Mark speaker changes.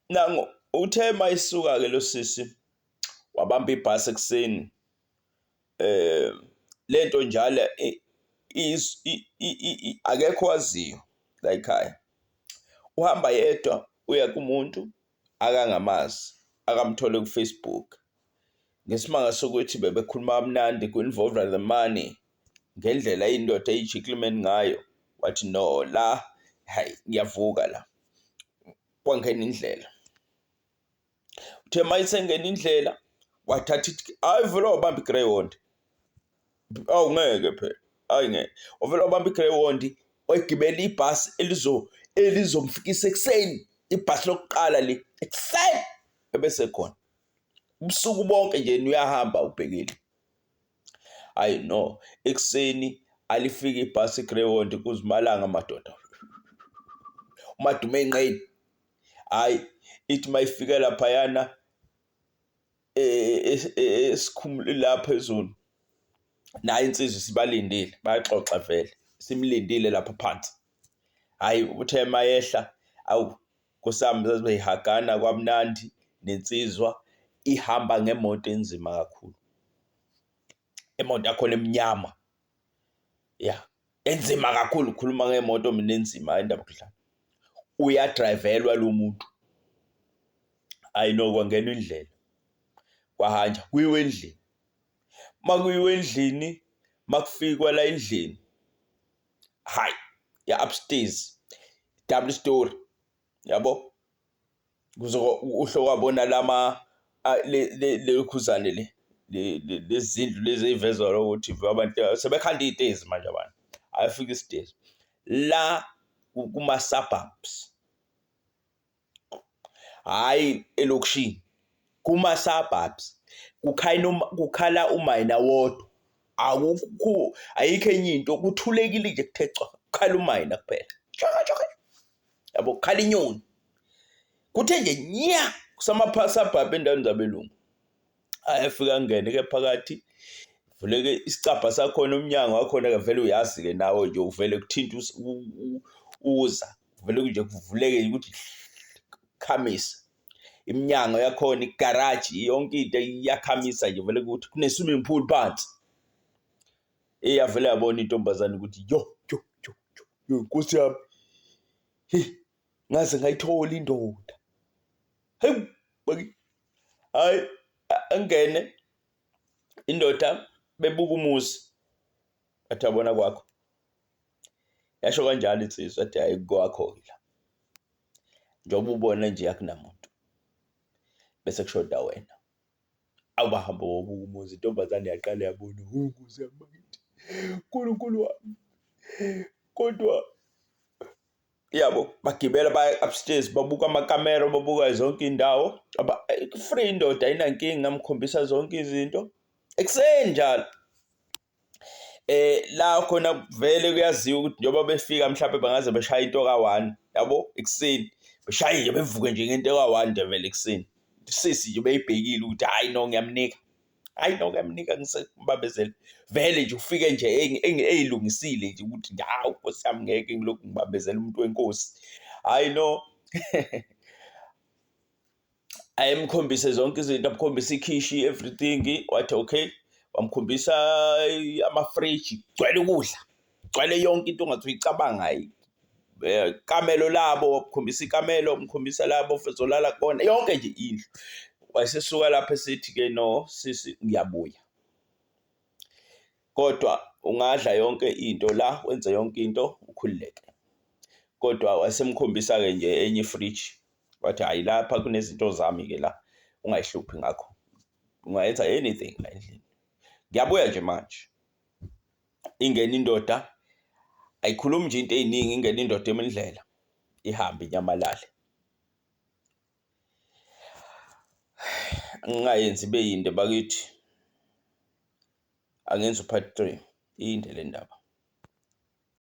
Speaker 1: nango uthe mayisuka ke lo sisi wabamba ibhasi ekuseni lento njalo akekho waziyo la ekhaya, uhamba yedwa uya kumuntu akangamazi akamthole kuFacebook ngesimanga sokuthi bebekhuluma kamnandi ku-involve the money ngendlela indoda eyi-gentleman ngayo. Wathi no, la hayi ngiyavuka la, kwangena indlela. Uthe mayisengena indlela wathatha ithi hayi vele wabamba iGreyhound, awu ngeke phela, hayi ngeke ovela wabamba iGreyhound wayigibela ibhasi elizomfikisa ekuseni, ibhasi lokuqala le ekuseni ebese khona ubusuku bonke nje uyahamba ubhekile. Hayi no, ekuseni alifika ibhasi iGreyhound kuzimalanga madoda umadume enqeni. Hayi ithi mayifika laphayana esikhumule la phezulu, nayo insizwa sibalindile, bayaxoxa vele simlindile lapha phansi. Hayi uthe mayehla, awu kusami zazibehagana kwamnandi nensizwa ihamba ngemoto enzima kakhulu, imoto yakhona emnyama, ya enzima kakhulu. Ukhuluma ngemoto mina enzima indaba kudlala, uyadrayivelwa lo muntu. Hayi no, kwangena indlela kwahanja kuyiwe endlini. Makuyiwe endlini, makufikwa la endlini, hayi ya upstairs, double story, yabo kuze uhlo wabona lama lekhuzane lezindlu lezi ezivezwa ukuthi abantu sebekhanda izitezi manje, abantu ayafika isitezi la kuma suburbs, hayi elokishini, kuma suburbs kukhala umayina wodwa, ayikho enye into, kuthulekile nje kuthecwa, kukhala umayina kuphela, yabo kukhala inyoni kuthe nje nya kusamapha endaweni zabelungu. Ayafika ngene ke phakathi, vuleke isicabha sakhona, umnyango wakhona ke vele uyazi ke nawe nje uvele kuthinta uza vele nje kuvuleke ukuthi khamisa iminyango yakhona, igarage yonke into iyakhamisa nje vele ukuthi kune swimming pool phansi. Eyavele yabona intombazane ukuthi yo Nkosi yami, ngaze ngayithola indoda. Hayi angene indoda bebuka umuzi, athi abona kwakho, yasho kanjalo insizwa athi hayi kwakho la, njengoba ubona nje akunamuntu bese kushoda wena. Awubahamba wobuka umuzi, intombazane yaqala yabona, Nkosi yami bakithi, Nkulunkulu wami. Kodwa yabo bagibela baya upstairs, babuka amakamera, babuka zonke indawo, free indoda ayinankinga, ngamkhombisa zonke izinto ekuseni njalo. La khona vele kuyaziwa ukuthi njengoba befika mhlawumbe bangaze beshaya into ka1, yabo ekuseni beshaye nje bevuke nje ngento ka1 nje vele ekuseni. Sisi nje beyibhekile ukuthi hayi no ngiyamnika, hayi no ngiyamnika, ngisembambezela vele nje ufike nje eyilungisile nje ukuthi hawu Nkosi yami ngeke ngilokhu ngibambezela umuntu wenkosi, hayi no. Ayemkhombise zonke izinto, amkhombisa ikhishi, everything. Wathi okay, wamkhombisa amafriji, gcwele ukudla, gcwele yonke into ongathi uyicabanga. Kamelo labo, wamkhombisa ikamelo, wamkhombisa labo fezolala khona, yonke nje indlu. Wayesesuka lapho esithi-ke no sisi ngiyabuya, kodwa ungadla yonke into la, wenze yonke into ukhululeke. Kodwa wasemkhombisa-ke nje enye ifriji, wathi hayi lapha kunezinto zami-ke la, ungayihluphi ngakho, ungayenza anything la endlini. Ngiyabuya nje manje. Ingene indoda, ayikhulumi nje into ey'ningi, ingene indoda emindlela, ihambe inyamalale. Ngingayenzi ibe yinde bakithi, angenza u-part 3, iyinde le ndaba.